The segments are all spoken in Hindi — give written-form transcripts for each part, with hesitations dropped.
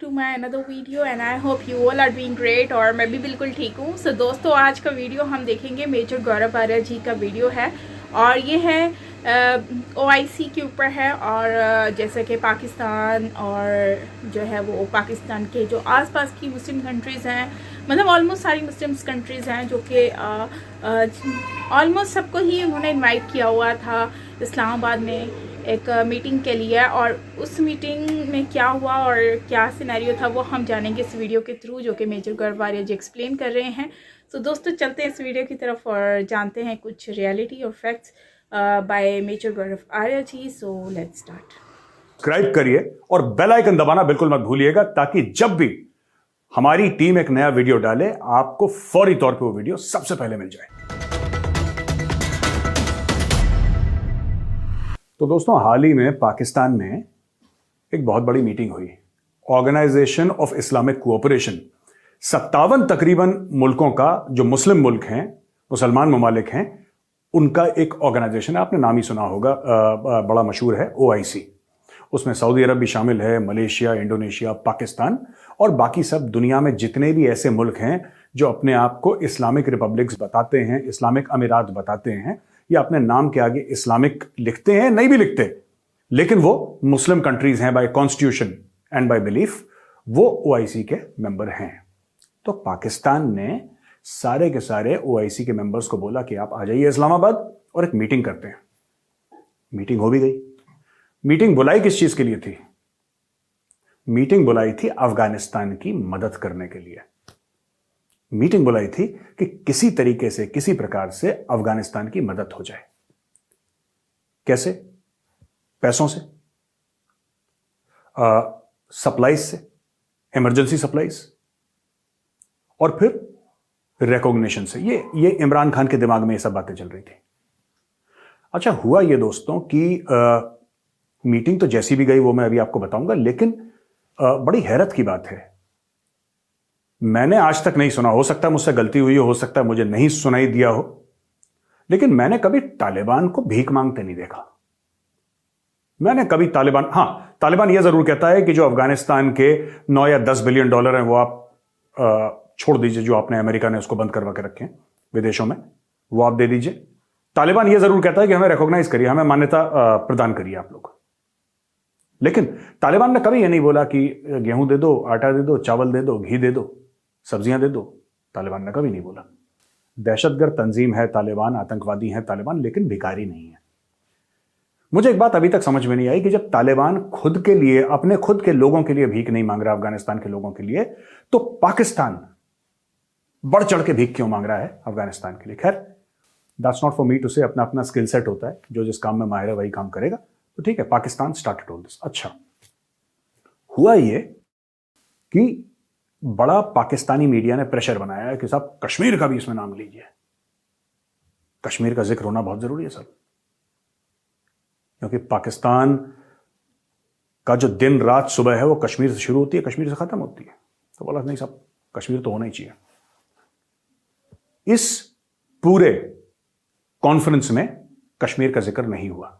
To my another video and I hope you all are doing great. और मैं भी बिल्कुल ठीक हूँ। सो दोस्तों, आज का वीडियो हम देखेंगे मेजर गौरव आर्या जी का वीडियो है और ये है OIC के ऊपर है। और जैसे कि पाकिस्तान और जो है वो पाकिस्तान के जो आसपास की मुस्लिम कंट्रीज़ हैं, मतलब ऑलमोस्ट सारी मुस्लिम कंट्रीज़ हैं जो कि ऑलमोस्ट सबको ही उन्होंने इनवाइट किया हुआ था इस्लामाबाद में एक मीटिंग के लिए। और उस मीटिंग में क्या हुआ और क्या सिनेरियो था वो हम जानेंगे इस वीडियो के थ्रू, जो कि मेजर गौरव आर्या जी एक्सप्लेन कर रहे हैं। तो दोस्तों, चलते हैं इस वीडियो की तरफ और जानते हैं कुछ रियलिटी और facts by major Gaurav Arya ji. So let's start. Subscribe करिए और बेल आइकन दबाना बिल्कुल मत भूलिएगा, ताकि जब भी हमारी टीम एक नया वीडियो डाले आपको फौरी तौर पे वो वीडियो सबसे पहले मिल जाए। तो दोस्तों, हाल ही में पाकिस्तान में एक बहुत बड़ी मीटिंग हुई। ऑर्गेनाइजेशन ऑफ इस्लामिक कोऑपरेशन 57 तकरीबन मुल्कों का, जो मुस्लिम मुल्क हैं, मुसलमान ममालिक हैं, उनका एक ऑर्गेनाइजेशन है। आपने नाम ही सुना होगा, बड़ा मशहूर है, OIC। उसमें सऊदी अरब भी शामिल है, मलेशिया, इंडोनेशिया, पाकिस्तान और बाकी सब दुनिया में जितने भी ऐसे मुल्क हैं जो अपने आप को इस्लामिक रिपब्लिक्स बताते हैं, इस्लामिक अमीरात बताते हैं, या अपने नाम के आगे इस्लामिक लिखते हैं, नहीं भी लिखते, लेकिन वो मुस्लिम कंट्रीज हैं by constitution and by belief, वो OIC के मेंबर हैं। तो पाकिस्तान ने सारे के सारे OIC के मेंबर्स को बोला कि आप आ जाइए इस्लामाबाद और एक मीटिंग करते हैं। मीटिंग हो भी गई। मीटिंग बुलाई किस चीज के लिए थी? मीटिंग बुलाई थी अफगानिस्तान की मदद करने के लिए। मीटिंग बुलाई थी कि किसी तरीके से, किसी प्रकार से अफगानिस्तान की मदद हो जाए। कैसे? पैसों से, सप्लाईज से, इमरजेंसी सप्लाईज, और फिर रिकॉग्निशन से। ये इमरान खान के दिमाग में ये सब बातें चल रही थी। अच्छा, हुआ ये दोस्तों कि मीटिंग तो जैसी भी गई वो मैं अभी आपको बताऊंगा, लेकिन बड़ी हैरत की बात है, मैंने आज तक नहीं सुना, हो सकता है मुझसे गलती हुई हो सकता है मुझे नहीं सुनाई दिया हो, लेकिन मैंने कभी तालिबान को भीख मांगते नहीं देखा। मैंने कभी तालिबान यह जरूर कहता है कि जो अफगानिस्तान के 9 या 10 बिलियन डॉलर हैं वो आप छोड़ दीजिए, जो आपने, अमेरिका ने उसको बंद करवा के रखे हैं विदेशों में, वो आप दे दीजिए। तालिबान यह जरूर कहता है कि हमें रिकॉग्नाइज करिए, हमें मान्यता प्रदान करिए आप लोग। लेकिन तालिबान ने कभी यह नहीं बोला कि गेहूं दे दो, आटा दे दो, चावल दे दो, घी दे दो, सब्जियां दे दो। तालिबान ने कभी नहीं बोला। दहशतगर्द तंजीम है तालिबान, आतंकवादी है तालिबान, लेकिन भिखारी नहीं है। मुझे एक बात अभी तक समझ में नहीं आई कि जब तालिबान खुद के लिए, अपने खुद के लोगों के लिए भीख नहीं मांग रहा, अफगानिस्तान के लोगों के लिए, तो पाकिस्तान बढ़ चढ़ के भीख क्यों मांग रहा है अफगानिस्तान के लिए? खैर, that's not for me to say, अपना अपना स्किल सेट होता है, जो जिस काम में माहिर है वही काम करेगा। तो ठीक है, पाकिस्तान स्टार्टेड ऑल दिस। अच्छा, हुआ ये कि बड़ा पाकिस्तानी मीडिया ने प्रेशर बनाया है कि साहब कश्मीर का भी इसमें नाम लीजिए। कश्मीर का जिक्र होना बहुत जरूरी है सर, क्योंकि पाकिस्तान का जो दिन रात सुबह है वो कश्मीर से शुरू होती है, कश्मीर से खत्म होती है। तो बोला नहीं साहब, कश्मीर तो होना ही चाहिए। इस पूरे कॉन्फ्रेंस में कश्मीर का जिक्र नहीं हुआ।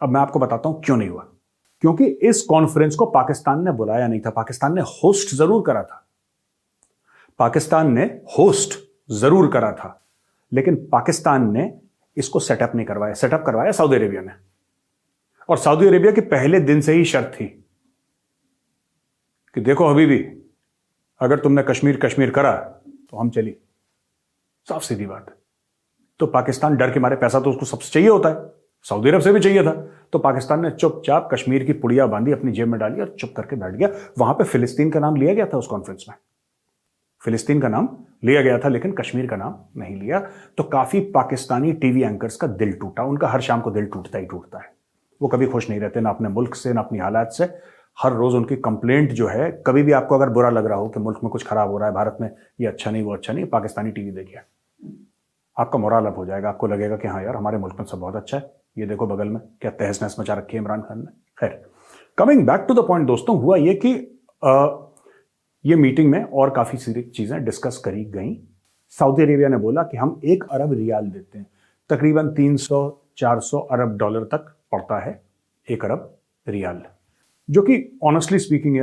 अब मैं आपको बताता हूं क्यों नहीं हुआ। क्योंकि इस कॉन्फ्रेंस को पाकिस्तान ने बुलाया नहीं था। पाकिस्तान ने होस्ट जरूर करा था, पाकिस्तान ने होस्ट जरूर करा था, लेकिन पाकिस्तान ने इसको सेटअप नहीं करवाया। सेटअप करवाया सऊदी अरेबिया ने, और सऊदी अरेबिया की पहले दिन से ही शर्त थी कि देखो हबीबी, अगर तुमने कश्मीर कश्मीर करा तो हम चली। साफ सीधी बात है। तो पाकिस्तान डर के मारे, पैसा तो उसको सबसे चाहिए होता है, सऊदी अरब से भी चाहिए था, तो पाकिस्तान ने चुपचाप कश्मीर की पुड़िया बांधी, अपनी जेब में डाली और चुप करके बैठ गया। वहां पे फिलिस्तीन का नाम लिया गया था उस कॉन्फ्रेंस में, फिलिस्तीन का नाम लिया गया था, लेकिन कश्मीर का नाम नहीं लिया। तो काफी पाकिस्तानी टीवी एंकर्स का दिल टूटा। उनका हर शाम को दिल टूटता ही टूटता है। वो कभी खुश नहीं रहते, ना अपने मुल्क से, ना अपनी हालात से। हर रोज उनकी कंप्लेंट जो है, कभी भी आपको अगर बुरा लग रहा हो कि मुल्क में कुछ खराब हो रहा है, भारत में ये अच्छा नहीं, वो अच्छा नहीं, पाकिस्तानी टीवी देखिए, आपका मोरल अप हो जाएगा। आपको लगेगा कि हाँ यार, हमारे मुल्क में सब बहुत अच्छा है। ये देखो बगल में क्या तहस नहस मचा रखी है इमरान खान ने। खैर, coming back to the point दोस्तों, हुआ ये कि ये मीटिंग में और काफी सारी चीजें डिस्कस करी गई। सऊदी अरेबिया ने बोला कि हम 1 अरब रियाल देते हैं, तकरीबन 300-400 अरब डॉलर तक पड़ता है 1 अरब रियाल, जो कि ऑनेस्टली स्पीकिंग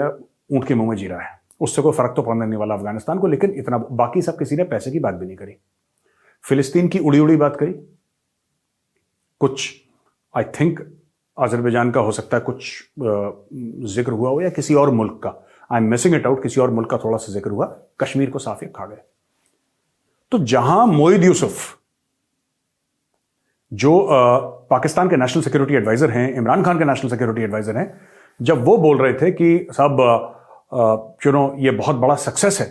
ऊंट के मुंह में जी रहा है, उससे कोई फर्क तो पड़ने नहीं वाला अफगानिस्तान को। लेकिन इतना बाकी सब किसी ने पैसे की बात भी नहीं करी। फिलिस्तीन की उड़ी उड़ी बात करी, कुछ आई थिंक अजरबैजान का हो सकता है कुछ जिक्र हुआ हो या किसी और मुल्क का, I am missing it out, किसी और मुल्क का थोड़ा सा जिक्र हुआ। कश्मीर को साफ ही खा गए। तो जहां मोईद यूसुफ जो पाकिस्तान के नेशनल सिक्योरिटी एडवाइजर हैं, इमरान खान के नेशनल सिक्योरिटी एडवाइजर हैं, जब वो बोल रहे थे कि साहब ये बहुत बड़ा सक्सेस है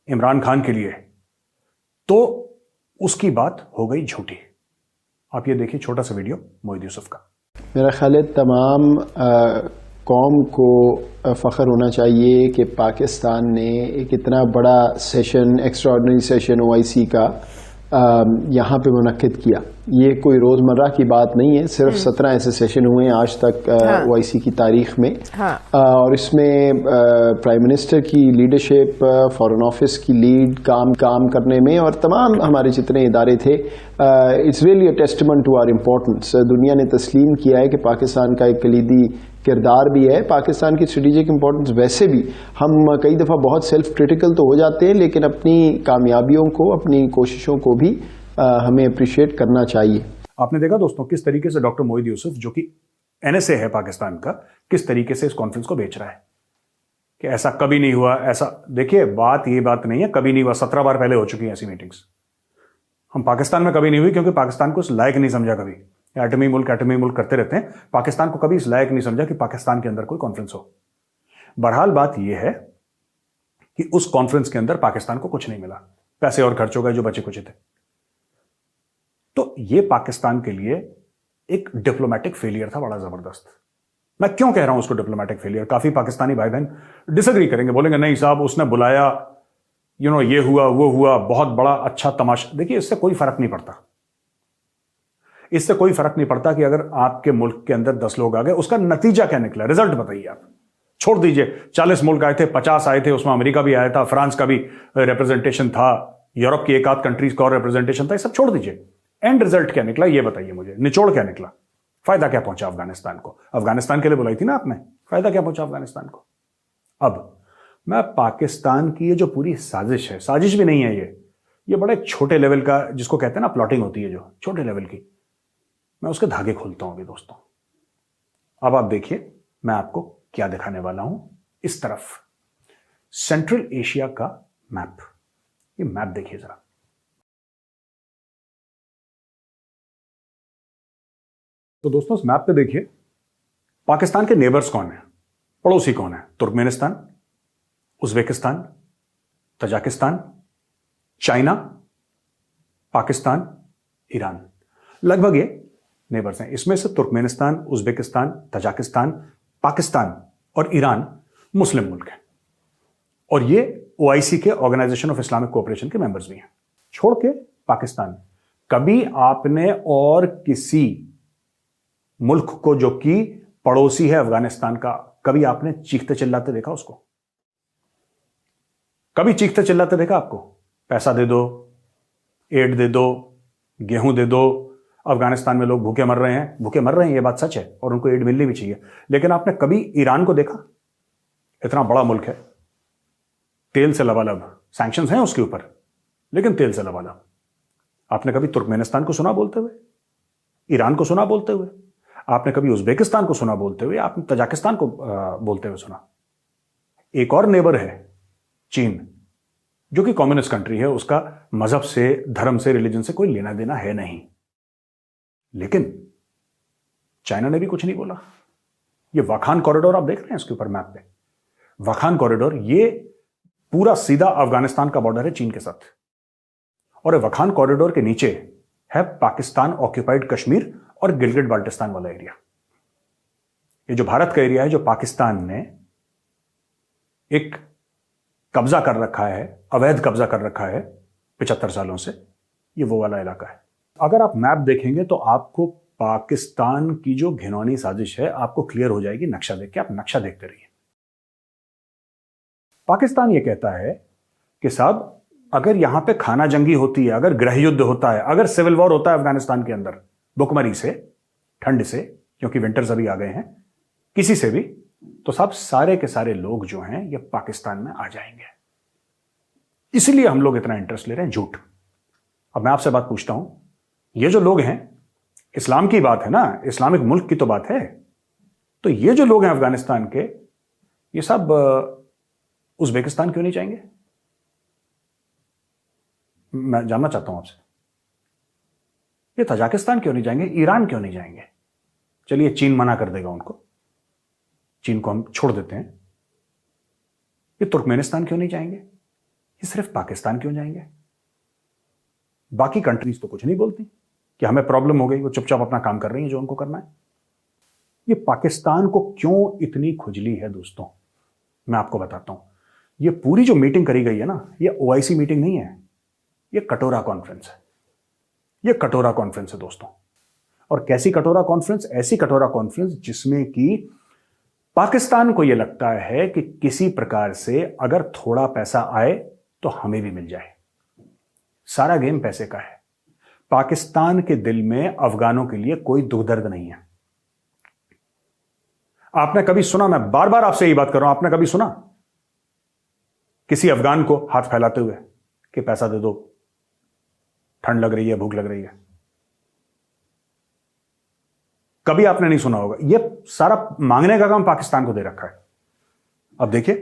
इमरान खान के लिए, तो उसकी बात हो गई झूठी। आप ये देखिए छोटा सा वीडियो मोईद यूसुफ का। मेरा ख्याल है तमाम कौम को फ़ख्र होना चाहिए कि पाकिस्तान ने एक इतना बड़ा सेशन, एक्स्ट्राऑर्डिनरी सेशन OIC का यहाँ पे मुनक्किद किया। ये कोई रोज़मर्रा की बात नहीं है, सिर्फ 17 ऐसे सेशन हुए हैं आज तक OIC की तारीख में। और इसमें प्राइम मिनिस्टर की लीडरशिप, फॉरेन ऑफिस की लीड काम करने में, और तमाम हमारे जितने इदारे थे, it's really a testament to our importance. दुनिया ने तस्लीम किया है कि पाकिस्तान का एक कलीदी किरदार भी है। पाकिस्तान की स्ट्रेटेजिक इंपॉर्टेंस, वैसे भी हम कई दफ़ा बहुत सेल्फ क्रिटिकल तो हो जाते हैं, लेकिन अपनी कामयाबियों को, अपनी कोशिशों को भी हमें अप्रिशिएट करना चाहिए। आपने देखा दोस्तों किस तरीके से डॉक्टर मोईद यूसुफ, जो कि NSA है पाकिस्तान का, किस तरीके से इस कॉन्फ्रेंस को बेच रहा है कि ऐसा कभी नहीं हुआ। ऐसा देखिए, ये बात नहीं है कभी नहीं हुआ, 17 बार पहले हो चुकी है ऐसी मीटिंग्स। हम पाकिस्तान में कभी नहीं हुई क्योंकि पाकिस्तान को इस लायक नहीं समझा। कभी एटमी मुल्क करते रहते हैं, पाकिस्तान को कभी इस लायक नहीं समझा कि पाकिस्तान के अंदर कोई कॉन्फ्रेंस हो। बहरहाल बात यह है कि उस कॉन्फ्रेंस के अंदर पाकिस्तान को कुछ नहीं मिला, पैसे और खर्च हो गए जो बचे कुछ थे। तो यह पाकिस्तान के लिए एक डिप्लोमेटिक फेलियर था बड़ा जबरदस्त। मैं क्यों कह रहा हूं उसको डिप्लोमेटिक फेलियर? काफी पाकिस्तानी भाई बहन डिसएग्री करेंगे, बोलेंगे नहीं साहब उसने बुलाया, ये हुआ वो हुआ, बहुत बड़ा अच्छा तमाशा। देखिए, इससे कोई फर्क नहीं पड़ता। इससे कोई फर्क नहीं पड़ता कि अगर आपके मुल्क के अंदर 10 लोग आ गए, उसका नतीजा क्या निकला, रिजल्ट बताइए आप। छोड़ दीजिए 40 मुल्क आए थे, 50 आए थे, उसमें अमेरिका भी आया था, फ्रांस का भी रिप्रेजेंटेशन था, यूरोप की एक आध कंट्रीज का और रिप्रेजेंटेशन था, ये सब छोड़ दीजिए। एंड रिजल्ट क्या निकला ये बताइए मुझे, निचोड़ क्या निकला, फायदा क्या पहुंचा अफगानिस्तान को? अफगानिस्तान के लिए बुलाई थी ना आपने, फायदा क्या पहुंचा अफगानिस्तान को? अब मैं पाकिस्तान की ये जो पूरी साजिश है, साजिश भी नहीं है ये बड़े छोटे लेवल का, जिसको कहते हैं ना प्लॉटिंग होती है जो छोटे लेवल की, मैं उसके धागे खोलता हूं अभी दोस्तों। अब आप देखिए मैं आपको क्या दिखाने वाला हूं। इस तरफ सेंट्रल एशिया का मैप, ये मैप देखिए जरा। तो दोस्तों इस मैप पे देखिए पाकिस्तान के नेबर्स कौन है, पड़ोसी कौन है? Turkmenistan, Uzbekistan, Tajikistan, China, Pakistan, Iran, लगभग ये नेबर्स हैं। इसमें से तुर्कमेनिस्तान, उज्बेकिस्तान, तजाकिस्तान, पाकिस्तान और ईरान मुस्लिम मुल्क हैं, और ये OIC के ऑर्गेनाइजेशन ऑफ इस्लामिक कोऑपरेशन के मेंबर्स भी हैं, छोड़ के पाकिस्तान। कभी आपने और किसी मुल्क को जो कि पड़ोसी है अफगानिस्तान का, कभी आपने चीखते चिल्लाते देखा उसको? कभी चीखते चिल्लाते देखा आपको? पैसा दे दो, एड दे दो, गेहूं दे दो, अफगानिस्तान में लोग भूखे मर रहे हैं, ये बात सच है और उनको एड मिलनी भी चाहिए। लेकिन आपने कभी ईरान को देखा? इतना बड़ा मुल्क है, तेल से लबालब, सैंक्शंस हैं उसके ऊपर, लेकिन तेल से लबालब। आपने कभी तुर्कमेनिस्तान को सुना बोलते हुए? ईरान को सुना बोलते हुए? आपने कभी उज्बेकिस्तान को सुना बोलते हुए? आपने तजाकिस्तान को बोलते हुए सुना? एक और नेबर है चीन, जो कि कम्युनिस्ट कंट्री है, उसका मजहब से, धर्म से, रिलीजन से कोई लेना देना है नहीं, लेकिन चाइना ने भी कुछ नहीं बोला। ये वाखान कॉरिडोर आप देख रहे हैं इसके ऊपर मैप पे, वाखान कॉरिडोर, ये पूरा सीधा अफगानिस्तान का बॉर्डर है चीन के साथ, और वाखान कॉरिडोर के नीचे है पाकिस्तान ऑक्यूपाइड कश्मीर और गिलगिट बाल्टिस्तान वाला एरिया। ये जो भारत का एरिया है, जो पाकिस्तान ने एक कब्जा कर रखा है, अवैध कब्जा कर रखा है 75 सालों से, ये वो वाला इलाका है। अगर आप मैप देखेंगे तो आपको पाकिस्तान की जो घिनौनी साजिश है आपको क्लियर हो जाएगी नक्शा देख के। आप नक्शा देखते रहिए। पाकिस्तान ये कहता है कि साहब अगर यहां पे खाना जंगी होती है, अगर गृह युद्ध होता है, अगर सिविल वॉर होता है अफगानिस्तान के अंदर, भुखमरी से, ठंड से, क्योंकि विंटर्स अभी आ गए हैं, किसी से भी, तो साहब सारे के सारे लोग जो हैं ये पाकिस्तान में आ जाएंगे। इसलिए हम लोग इतना इंटरेस्ट ले रहे हैं। झूठ। अब मैं आपसे बात पूछता हूं, ये जो लोग हैं, इस्लाम की बात है ना, इस्लामिक मुल्क की तो बात है, तो ये जो लोग हैं अफगानिस्तान के, ये सब उज्बेकिस्तान क्यों नहीं जाएंगे? मैं जानना चाहता हूं आपसे। ये तजाकिस्तान क्यों नहीं जाएंगे? ईरान क्यों नहीं जाएंगे? चलिए चीन मना कर देगा उनको, चीन को हम छोड़ देते हैं। ये तुर्कमेनिस्तान क्यों नहीं जाएंगे? ये सिर्फ पाकिस्तान क्यों जाएंगे? बाकी कंट्रीज तो कुछ नहीं बोलती कि हमें प्रॉब्लम हो गई, वो चुपचाप अपना काम कर रही है जो उनको करना है। ये पाकिस्तान को क्यों इतनी खुजली है दोस्तों, मैं आपको बताता हूं। ये पूरी जो मीटिंग करी गई है ना, ये ओआईसी मीटिंग नहीं है, ये कटोरा कॉन्फ्रेंस है। ये कटोरा कॉन्फ्रेंस है दोस्तों। और कैसी कटोरा कॉन्फ्रेंस? ऐसी कटोरा कॉन्फ्रेंस जिसमें कि पाकिस्तान को यह लगता है कि किसी प्रकार से अगर थोड़ा पैसा आए तो हमें भी मिल जाए। सारा गेम पैसे का है। पाकिस्तान के दिल में अफगानों के लिए कोई दुख दर्द नहीं है। आपने कभी सुना, मैं बार बार आपसे यही बात कर रहा हूं, आपने कभी सुना किसी अफगान को हाथ फैलाते हुए कि पैसा दे दो, ठंड लग रही है, भूख लग रही है? कभी आपने नहीं सुना होगा। यह सारा मांगने का काम पाकिस्तान को दे रखा है। अब देखिए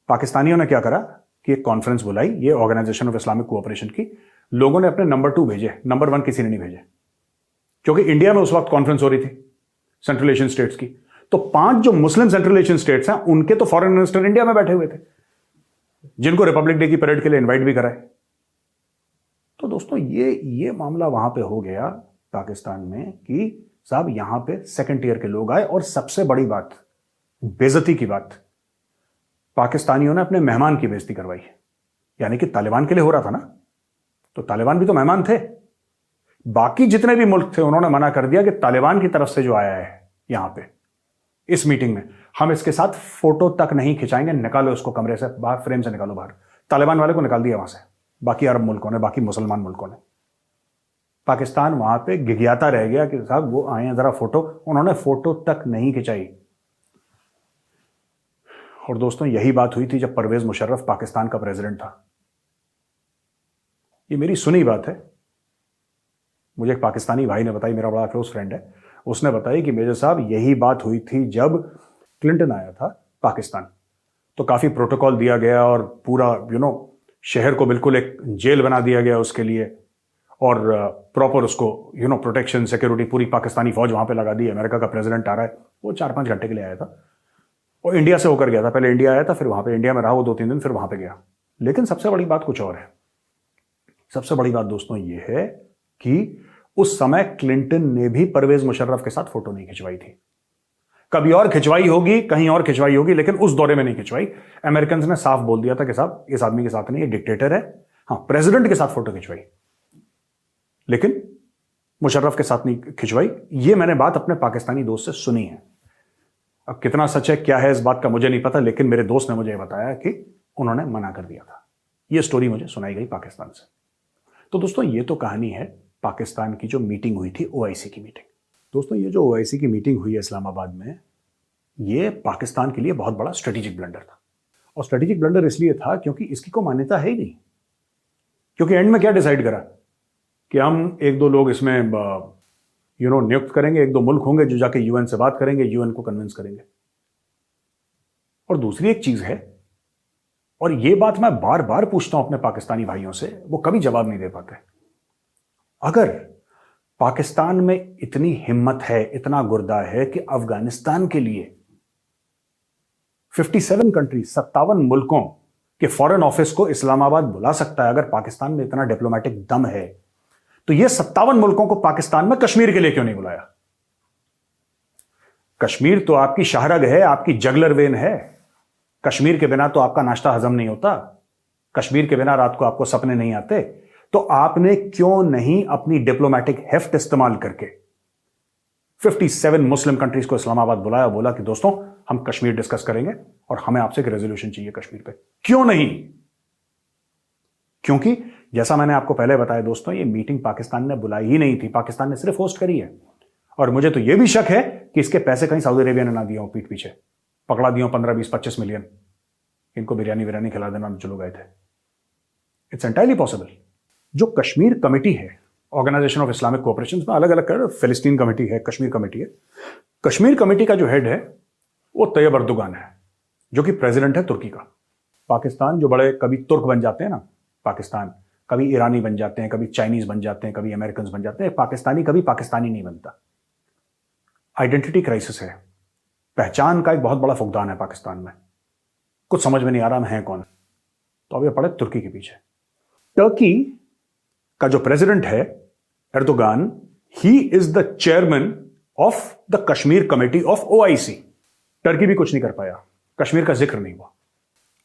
पाकिस्तानियों ने क्या करा कि एक कॉन्फ्रेंस बुलाई, ये ऑर्गेनाइजेशन ऑफ इस्लामिक कोऑपरेशन की। लोगों ने अपने नंबर 2 भेजे, नंबर 1 किसी ने नहीं भेजे, क्योंकि इंडिया में उस वक्त कॉन्फ्रेंस हो रही थी सेंट्रल एशियन स्टेट्स की। तो 5 जो मुस्लिम सेंट्रल एशियन स्टेट्स हैं, उनके तो फॉरेन मिनिस्टर इंडिया में बैठे हुए थे, जिनको रिपब्लिक डे की परेड के लिए इन्वाइट भी कराए। तो दोस्तों ये मामला वहां पे हो गया पाकिस्तान में कि साहब यहां पे सेकंड टियर के लोग आए। और सबसे बड़ी बात, बेइज्जती की बात, पाकिस्तानियों ने अपने मेहमान की बेइज्जती करवाई। यानी कि तालिबान के लिए हो रहा था ना, तो तालिबान भी तो मेहमान थे। बाकी जितने भी मुल्क थे उन्होंने मना कर दिया कि तालिबान की तरफ से जो आया है यहां पे इस मीटिंग में, हम इसके साथ फोटो तक नहीं खिंचाएंगे, निकालो उसको कमरे से बाहर, फ्रेम से निकालो बाहर। तालिबान वाले को निकाल दिया वहां से, बाकी अरब मुल्कों ने, बाकी मुसलमान मुल्कों ने। पाकिस्तान वहां पे गिगियाता रह गया कि साहब वो आए हैं जरा फोटो, उन्होंने फोटो तक नहीं खिंचाई। और दोस्तों यही बात हुई थी जब परवेज मुशर्रफ पाकिस्तान का प्रेसिडेंट था। ये मेरी सुनी बात है, मुझे एक पाकिस्तानी भाई ने बताई, मेरा बड़ा क्लोज फ्रेंड है, उसने बताई कि मेजर साहब यही बात हुई थी जब क्लिंटन आया था पाकिस्तान। तो काफी प्रोटोकॉल दिया गया और पूरा शहर को बिल्कुल एक जेल बना दिया गया उसके लिए, और प्रॉपर उसको प्रोटेक्शन, सिक्योरिटी, पूरी पाकिस्तानी फौज वहां पे लगा दी। अमेरिका का प्रेसिडेंट आ रहा है, वो 4-5 घंटे के लिए आया था, और इंडिया से होकर गया था। पहले इंडिया आया था, फिर वहां पे इंडिया में रहा वो 2-3 दिन, फिर वहां पे गया। लेकिन सबसे बड़ी बात कुछ और है। सबसे बड़ी बात दोस्तों ये है कि उस समय क्लिंटन ने भी परवेज मुशर्रफ के साथ फोटो नहीं खिंचवाई थी। कभी और खिंचवाई होगी, कहीं और खिंचवाई होगी, लेकिन उस दौरे में नहीं खिंचवाई। अमेरिकन ने साफ बोल दिया था कि साहब इस आदमी के साथ नहीं, ये डिक्टेटर है। हाँ, प्रेसिडेंट के साथ फोटो खिंचवाई, लेकिन मुशर्रफ के साथ नहीं खिंचवाई। ये मैंने बात अपने पाकिस्तानी दोस्त से सुनी है। अब कितना सच है, क्या है इस बात का मुझे नहीं पता, लेकिन मेरे दोस्त ने मुझे बताया कि उन्होंने मना कर दिया था। ये स्टोरी मुझे सुनाई गई पाकिस्तान से। तो दोस्तों ये तो कहानी है पाकिस्तान की जो मीटिंग हुई थी, ओआईसी की मीटिंग। दोस्तों ये जो ओआईसी की मीटिंग हुई है इस्लामाबाद में, ये पाकिस्तान के लिए बहुत बड़ा स्ट्रेटेजिक ब्लंडर था। और स्ट्रेटेजिक ब्लंडर इसलिए था क्योंकि इसकी कोई मान्यता है ही नहीं। क्योंकि एंड में क्या डिसाइड करा कि हम 1-2 लोग इसमें नियुक्त करेंगे, 1-2 मुल्क होंगे जो जाके यूएन से बात करेंगे, यूएन को कन्विंस करेंगे। और दूसरी एक चीज है, और ये बात मैं बार बार पूछता हूं अपने पाकिस्तानी भाइयों से, वो कभी जवाब नहीं दे पाते। अगर पाकिस्तान में इतनी हिम्मत है, इतना गुर्दा है कि अफगानिस्तान के लिए 57 कंट्री, 57 मुल्कों के फॉरेन ऑफिस को इस्लामाबाद बुला सकता है, अगर पाकिस्तान में इतना डिप्लोमेटिक दम है, तो ये 57 मुल्कों को पाकिस्तान में कश्मीर के लिए क्यों नहीं बुलाया? कश्मीर तो आपकी शाहरग है, आपकी जगलर वेन है। कश्मीर के बिना तो आपका नाश्ता हजम नहीं होता, कश्मीर के बिना रात को आपको सपने नहीं आते। तो आपने क्यों नहीं अपनी डिप्लोमेटिक हेफ्ट इस्तेमाल करके 57 मुस्लिम कंट्रीज को इस्लामाबाद बुलाया, बोला कि दोस्तों हम कश्मीर डिस्कस करेंगे और हमें आपसे एक रेजोल्यूशन चाहिए कश्मीर पे? क्यों नहीं? क्योंकि जैसा मैंने आपको पहले बताया दोस्तों, ये मीटिंग पाकिस्तान ने बुलाई ही नहीं थी, पाकिस्तान ने सिर्फ होस्ट करी है। और मुझे तो यह भी शक है कि इसके पैसे कहीं सऊदी अरेबिया ने ना दिया हो पीठ पीछे। पकड़ा दिया 15, 20, 25 मिलियन, इनको बिरयानी खिला देना जो लोग आए थे। It's entirely possible. जो कश्मीर कमेटी है, ऑर्गेनाइजेशन ऑफ इस्लामिक कोऑपरेशन में अलग अलग कर, फिलिस्तीन कमेटी है, कश्मीर कमेटी है। कश्मीर कमेटी का जो हेड है वो तैयब अर्दोगान है, जो कि प्रेसिडेंट है तुर्की का। पाकिस्तान जो बड़े कभी तुर्क बन जाते हैं ना, पाकिस्तान कभी ईरानी बन जाते हैं, कभी चाइनीज बन जाते हैं, कभी अमेरिकन बन जाते हैं, पाकिस्तानी कभी पाकिस्तानी नहीं बनता। आइडेंटिटी क्राइसिस है, पहचान का एक बहुत बड़ा फुकदान है पाकिस्तान में। कुछ समझ में नहीं आ रहा हम हैं कौन, तो अब ये पड़े तुर्की के पीछे। टर्की का जो प्रेसिडेंट है Erdogan, he is the chairman of the Kashmir committee of OIC. Turkey भी कुछ नहीं कर पाया, कश्मीर का जिक्र नहीं हुआ।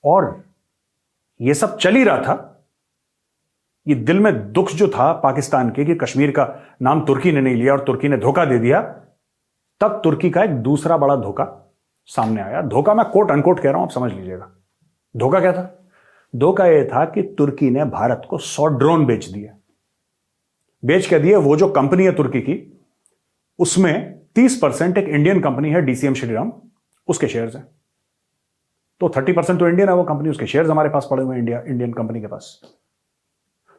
और यह सब चल ही रहा था, ये दिल में दुख जो था पाकिस्तान के कि कश्मीर का नाम तुर्की ने नहीं लिया और तुर्की ने धोखा दे दिया, तब तुर्की का एक दूसरा बड़ा धोखा सामने आया। धोखा मैं कोट अनकोट कह रहा हूं, आप समझ लीजिएगा। धोखा क्या था? धोखा यह था कि तुर्की ने भारत को 100 ड्रोन बेच दिए। बेच के दिए। वो जो कंपनी है तुर्की की, उसमें 30% एक इंडियन कंपनी है डीसीएम श्रीराम, उसके शेयर्स हैं। तो 30% तो इंडियन है वो कंपनी, उसके शेयर्स हमारे पास पड़े हुए हैं इंडियन कंपनी के पास।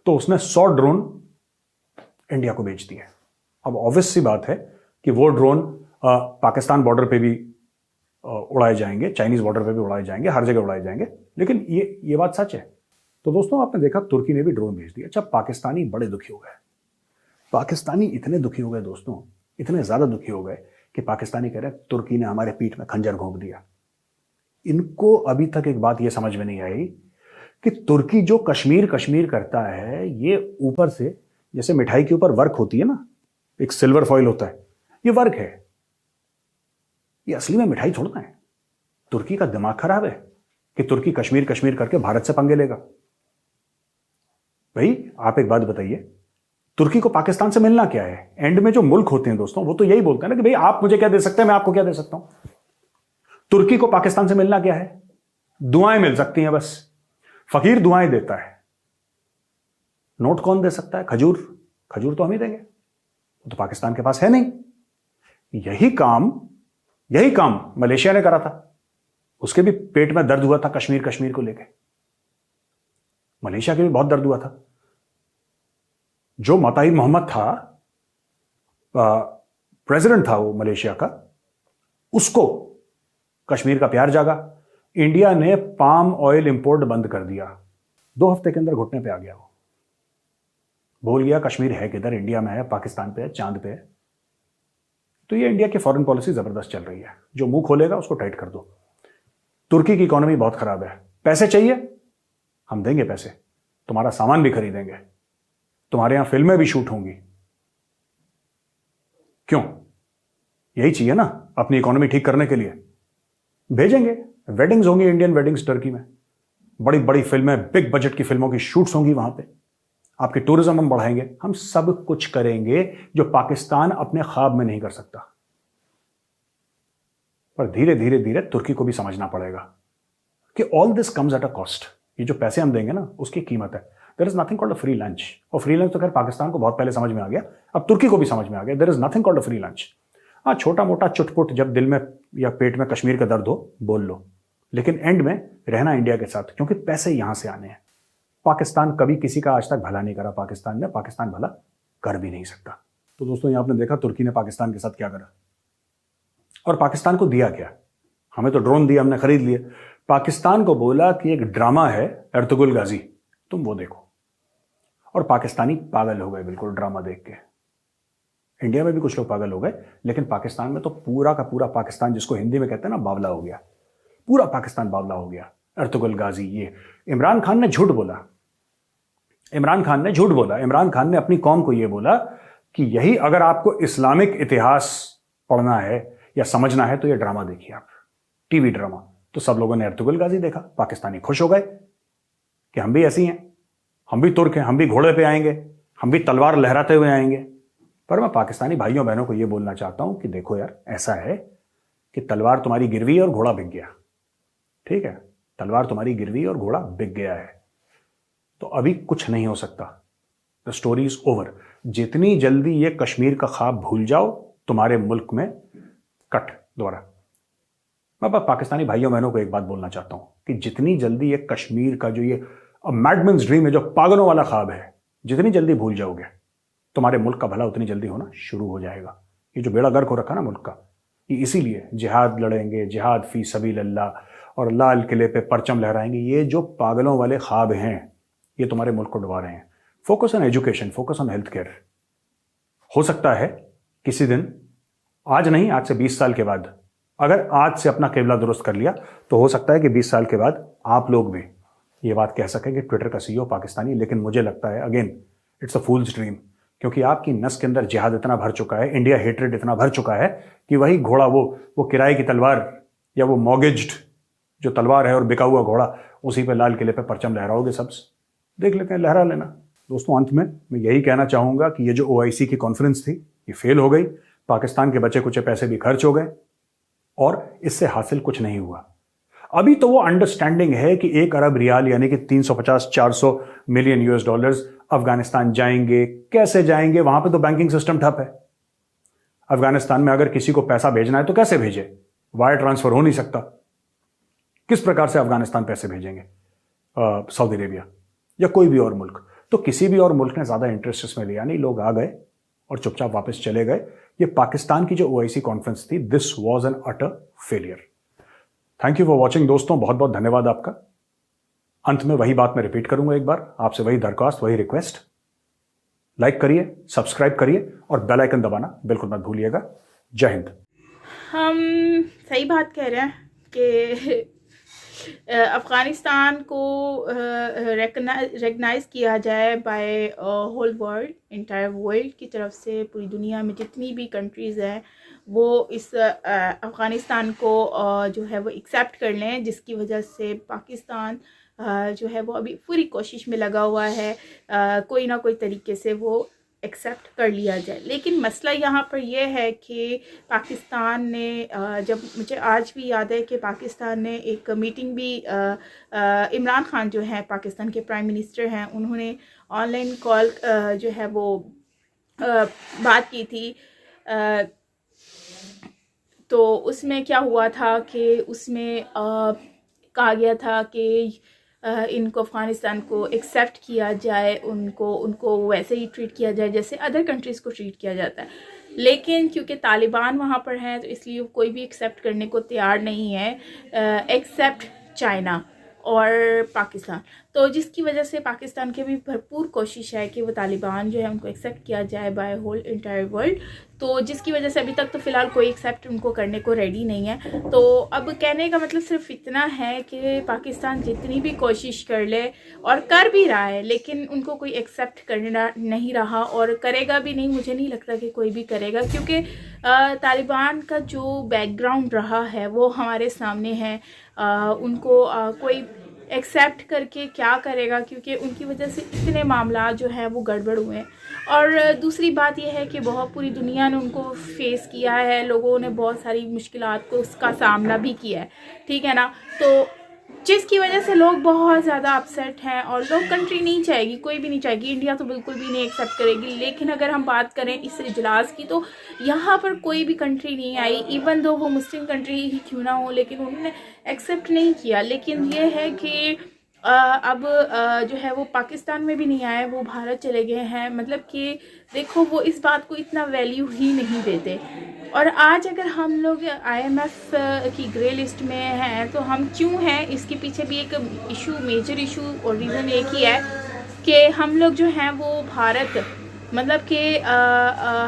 तो उसने 100 ड्रोन इंडिया को बेच दिए। अब ऑब्वियस सी बात है कि वो ड्रोन पाकिस्तान बॉर्डर पे भी उड़ाए जाएंगे, चाइनीज बॉर्डर पे भी उड़ाए जाएंगे, हर जगह उड़ाए जाएंगे। लेकिन ये बात सच है। तो दोस्तों आपने देखा तुर्की ने भी ड्रोन भेज दिया। अच्छा, पाकिस्तानी बड़े दुखी हो गए। पाकिस्तानी इतने दुखी हो गए दोस्तों, इतने ज्यादा दुखी हो गए कि पाकिस्तानी कह रहे हैं तुर्की ने हमारे पीठ में खंजर घोंप दिया। इनको अभी तक एक बात यह समझ में नहीं आई कि तुर्की जो कश्मीर करता है, ये ऊपर से जैसे मिठाई के ऊपर वर्क होती है ना, एक सिल्वर फॉइल होता है, ये वर्क है। ये असली में मिठाई थोड़ा है। तुर्की का दिमाग खराब है कि तुर्की कश्मीर करके भारत से पंगे लेगा। भाई आप एक बात बताइए, तुर्की को पाकिस्तान से मिलना क्या है? एंड में जो मुल्क होते हैं दोस्तों, वो तो यही बोलते हैं ना कि भाई आप मुझे क्या दे सकते हैं, मैं आपको क्या दे सकता हूं। तुर्की को पाकिस्तान से मिलना क्या है? दुआएं मिल सकती हैं बस। फकीर दुआएं देता है, नोट कौन दे सकता है? खजूर तो हम ही देंगे, वो तो पाकिस्तान के पास है नहीं। यही काम मलेशिया ने करा था। उसके भी पेट में दर्द हुआ था कश्मीर को लेकर। मलेशिया के भी बहुत दर्द हुआ था। जो मताही मोहम्मद था, प्रेसिडेंट था वो मलेशिया का, उसको कश्मीर का प्यार जागा। इंडिया ने पाम ऑयल इंपोर्ट बंद कर दिया। 2 हफ्ते के अंदर घुटने पे आ गया। वो बोल गया कश्मीर है किधर, इंडिया में है, पाकिस्तान पे है, चांद पे है। तो ये इंडिया की फॉरेन पॉलिसी जबरदस्त चल रही है। जो मुंह खोलेगा उसको टाइट कर दो। तुर्की की इकोनॉमी बहुत खराब है। पैसे चाहिए, हम देंगे पैसे, तुम्हारा सामान भी खरीदेंगे, तुम्हारे यहां फिल्में भी शूट होंगी। क्यों? यही चाहिए ना अपनी इकोनॉमी ठीक करने के लिए। भेजेंगे, वेडिंग्स होंगी, इंडियन वेडिंग्स टर्की में, बड़ी बड़ी फिल्में, बिग बजट की फिल्मों की शूट्स होंगी वहां पे। आपके टूरिज्म हम बढ़ाएंगे, हम सब कुछ करेंगे जो पाकिस्तान अपने ख्वाब में नहीं कर सकता। पर धीरे धीरे तुर्की को भी समझना पड़ेगा कि all this comes at a cost. ये जो पैसे हम देंगे ना, उसकी कीमत है। There is nothing called a free lunch. और फ्री लंच तो खैर पाकिस्तान को बहुत पहले समझ में आ गया, अब तुर्की को भी समझ में आ गया। There is nothing called a free lunch. हाँ, छोटा मोटा चुटपुट जब दिल में या पेट में कश्मीर का दर्द हो बोल लो, लेकिन एंड में रहना इंडिया के साथ, क्योंकि पैसे यहां से आने हैं। पाकिस्तान कभी किसी का आज तक भला नहीं करा पाकिस्तान ने, पाकिस्तान भला कर भी नहीं सकता। तो दोस्तों यहां आपने देखा तुर्की ने पाकिस्तान के साथ क्या करा, और पाकिस्तान को दिया क्या? हमें तो ड्रोन दिया, हमने खरीद लिए। पाकिस्तान को बोला कि एक ड्रामा है अर्तुगरुल गाजी, तुम वो देखो। और पाकिस्तानी पागल हो गए बिल्कुल ड्रामा देख के। इंडिया में भी कुछ लोग पागल हो गए, लेकिन पाकिस्तान में तो पूरा का पूरा पाकिस्तान, जिसको हिंदी में कहते हैं ना बावला हो गया। पूरा पाकिस्तान बावला हो गया। अर्तुगरुल गाजी, ये इमरान खान ने झूठ बोला। इमरान खान ने अपनी कौम को यह बोला कि यही अगर आपको इस्लामिक इतिहास पढ़ना है या समझना है तो यह ड्रामा देखिए आप, टीवी ड्रामा। तो सब लोगों ने अर्तुगरुल गाजी देखा, पाकिस्तानी खुश हो गए कि हम भी ऐसी हैं, हम भी तुर्क हैं, हम भी घोड़े पे आएंगे, हम भी तलवार लहराते हुए आएंगे। पर मैं पाकिस्तानी भाइयों बहनों को यह बोलना चाहता हूं कि देखो यार, ऐसा है कि तलवार तुम्हारी गिरवी और घोड़ा बिक गया। ठीक है, तलवार तुम्हारी गिरवी और घोड़ा बिक गया है, तो अभी कुछ नहीं हो सकता। The story is over. जितनी जल्दी ये कश्मीर का ख्वाब भूल जाओ, तुम्हारे मुल्क में कट दोबारा मैं बस पाकिस्तानी भाइयों बहनों को एक बात बोलना चाहता हूं कि जितनी जल्दी ये कश्मीर का जो ये मैडमैन्स ड्रीम है, जो पागलों वाला ख्वाब है, जितनी जल्दी भूल जाओगे तुम्हारे मुल्क का भला उतनी जल्दी होना शुरू हो जाएगा। ये जो बेड़ा गर्क हो रखा ना मुल्क का, ये इसीलिए जिहाद लड़ेंगे, जिहाद फी सबीलिल्लाह और लाल किले पे परचम लहराएंगे, ये जो पागलों वाले ख्वाब हैं ये तुम्हारे मुल्क को डुबा रहे हैं। Focus on education, focus on health care. हो सकता है किसी दिन, आज नहीं, आज से 20 साल के बाद, अगर आज से अपना केबला दुरुस्त कर लिया तो हो सकता है कि 20 साल के बाद आप लोग भी ये बात कह सकेंगे ट्विटर का सीईओ पाकिस्तानी। लेकिन मुझे लगता है again it's a fools dream, क्योंकि आपकी नस के अंदर जिहाद इतना भर चुका है, इंडिया हेट्रेड इतना भर चुका है कि वही घोड़ा, वो किराए की तलवार या वो मॉर्गेज्ड जो तलवार है और बिका हुआ घोड़ा, उसी पे लाल किले पे परचम लहराओगे। सब देख लेते हैं, लहरा लेना। दोस्तों, अंत में मैं यही कहना चाहूंगा कि ये जो OIC की कॉन्फ्रेंस थी ये फेल हो गई। पाकिस्तान के बचे कुचे पैसे भी खर्च हो गए और इससे हासिल कुछ नहीं हुआ। अभी तो वो अंडरस्टैंडिंग है कि 1 अरब रियाल यानी कि 350-400 मिलियन US$ अफगानिस्तान जाएंगे। कैसे जाएंगे? वहां पे तो बैंकिंग सिस्टम ठप है। अफगानिस्तान में अगर किसी को पैसा भेजना है तो कैसे भेजे? वायर ट्रांसफर हो नहीं सकता। किस प्रकार से अफगानिस्तान पैसे भेजेंगे? सऊदी अरेबिया या कोई भी और मुल्क? तो किसी भी और मुल्क ने ज्यादा इंटरेस्ट इसमें लिया नहीं, लोग आ गए और चुपचाप वापस चले गए। ये पाकिस्तान की जो OIC कॉन्फ्रेंस थी, this was an utter failure. Thank you for watching दोस्तों, बहुत बहुत धन्यवाद आपका। अंत में वही बात मैं रिपीट करूंगा एक बार, आपसे वही दरख्वास्त, वही रिक्वेस्ट, लाइक करिए, सब्सक्राइब करिए और बेल आइकन दबाना बिल्कुल मत भूलिएगा। जय हिंद। हम सही बात कह रहे हैं कि अफ़गानिस्तान को रिकग्नाइज़ किया जाए by whole world, entire world की तरफ से। पूरी दुनिया में जितनी भी कंट्रीज़ हैं वो इस अफ़गानिस्तान को जो है वो एक्सेप्ट कर लें, जिसकी वजह से पाकिस्तान जो है वो अभी पूरी कोशिश में लगा हुआ है कोई ना कोई तरीके से वो एक्सेप्ट कर लिया जाए। लेकिन मसला यहाँ पर यह है कि पाकिस्तान ने जब, मुझे आज भी याद है कि पाकिस्तान ने एक मीटिंग भी इमरान खान जो है पाकिस्तान के प्राइम मिनिस्टर हैं, उन्होंने ऑनलाइन कॉल जो है वो बात की थी। तो उसमें क्या हुआ था कि उसमें कहा गया था कि इनको अफ़गानिस्तान को एक्सेप्ट किया जाए, उनको वैसे ही ट्रीट किया जाए जैसे अदर कंट्रीज़ को ट्रीट किया जाता है। लेकिन क्योंकि तालिबान वहाँ पर हैं तो इसलिए कोई भी एक्सेप्ट करने को तैयार नहीं है, एक्सेप्ट चाइना और पाकिस्तान। तो जिसकी वजह से पाकिस्तान की भी भरपूर कोशिश है कि वो तालिबान जो है उनको एक्सेप्ट किया जाए बाय होल इंटायर वर्ल्ड। तो जिसकी वजह से अभी तक तो फ़िलहाल कोई एक्सेप्ट उनको करने को रेडी नहीं है। तो अब कहने का मतलब सिर्फ इतना है कि पाकिस्तान जितनी भी कोशिश कर ले, और कर भी रहा है, लेकिन उनको कोई एक्सेप्ट करना नहीं रहा और करेगा भी नहीं। मुझे नहीं लगता कि कोई भी करेगा, क्योंकि तालिबान का जो बैकग्राउंड रहा है वो हमारे सामने है। उनको कोई एक्सेप्ट करके क्या करेगा, क्योंकि उनकी वजह से इतने मामला जो है वो गड़बड़ हुए हैं। और दूसरी बात यह है कि बहुत पूरी दुनिया ने उनको फेस किया है, लोगों ने बहुत सारी मुश्किलात को उसका सामना भी किया है, ठीक है ना। तो जिसकी वजह से लोग बहुत ज़्यादा अपसेट हैं और लोग कंट्री नहीं चाहेगी, कोई भी नहीं चाहेगी, इंडिया तो बिल्कुल भी नहीं एक्सेप्ट करेगी। लेकिन अगर हम बात करें इस इजलास की तो यहाँ पर कोई भी कंट्री नहीं आई, इवन दो वो मुस्लिम कंट्री ही क्यों ना हो, लेकिन उन्होंने एक्सेप्ट नहीं किया। लेकिन ये है कि अब जो है वो पाकिस्तान में भी नहीं आए, वो भारत चले गए हैं। मतलब कि देखो, वो इस बात को इतना वैल्यू ही नहीं देते। और आज अगर हम लोग IMF की ग्रे लिस्ट में हैं तो हम क्यों हैं, इसके पीछे भी एक इशू, मेजर इशू और रीज़न एक ही है कि हम लोग जो हैं वो भारत, मतलब कि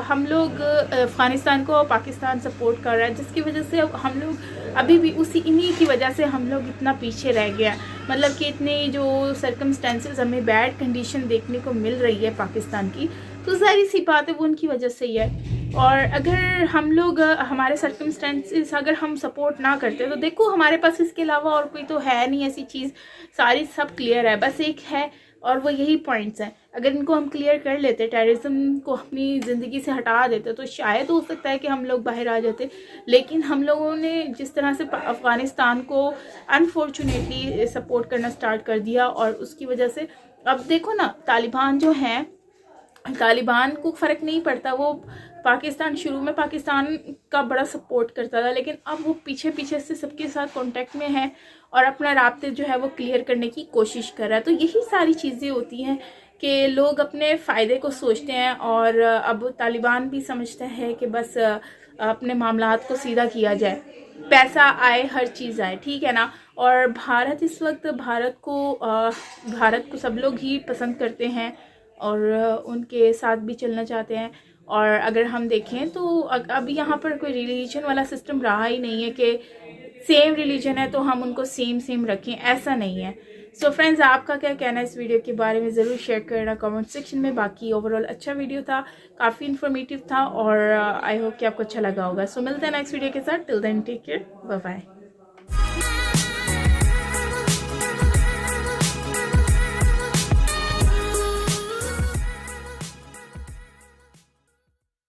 हम लोग अफ़गानिस्तान को पाकिस्तान सपोर्ट कर रहा है, जिसकी वजह से अब हम लोग अभी भी इन्हीं की वजह से हम लोग इतना पीछे रह गया। मतलब कि इतने जो सर्कमस्टेंसेस हमें बैड कंडीशन देखने को मिल रही है पाकिस्तान की, तो ज़ाहिर सी बात है वो उनकी वजह से ही है। और अगर हम लोग हमारे सर्कमस्टेंसेस अगर हम सपोर्ट ना करते तो देखो हमारे पास इसके अलावा और कोई तो है नहीं ऐसी चीज़, सारी सब क्लियर है, बस एक है और वो यही पॉइंट्स हैं। अगर इनको हम क्लियर कर लेते, टेररिज्म को अपनी ज़िंदगी से हटा देते, तो शायद हो सकता है कि हम लोग बाहर आ जाते। लेकिन हम लोगों ने जिस तरह से अफ़गानिस्तान को अनफॉर्चुनेटली सपोर्ट करना स्टार्ट कर दिया, और उसकी वजह से अब देखो ना, तालिबान जो हैं तालिबान को फ़र्क नहीं पड़ता, वो पाकिस्तान शुरू में पाकिस्तान का बड़ा सपोर्ट करता था, लेकिन अब वो पीछे पीछे से सबके साथ कांटेक्ट में है और अपना राब्ते जो है वो क्लियर करने की कोशिश कर रहा है। तो यही सारी चीज़ें होती हैं कि लोग अपने फ़ायदे को सोचते हैं और अब तालिबान भी समझते हैं कि बस अपने मामलात को सीधा किया जाए, पैसा आए, हर चीज़ आए, ठीक है ना। और भारत इस वक्त भारत को सब लोग ही पसंद करते हैं और उनके साथ भी चलना चाहते हैं। और अगर हम देखें तो अब यहाँ पर कोई रिलीजन वाला सिस्टम रहा ही नहीं है कि सेम रिलीजन है तो हम उनको सेम रखें, ऐसा नहीं है। सो फ्रेंड्स, आपका क्या कहना है इस वीडियो के बारे में ज़रूर शेयर करना कमेंट सेक्शन में। बाकी ओवरऑल अच्छा वीडियो था, काफ़ी इन्फॉर्मेटिव था और आई होप कि आपको अच्छा लगा होगा। सो मिलते हैं नेक्स्ट वीडियो के साथ। Till then take care, bye bye.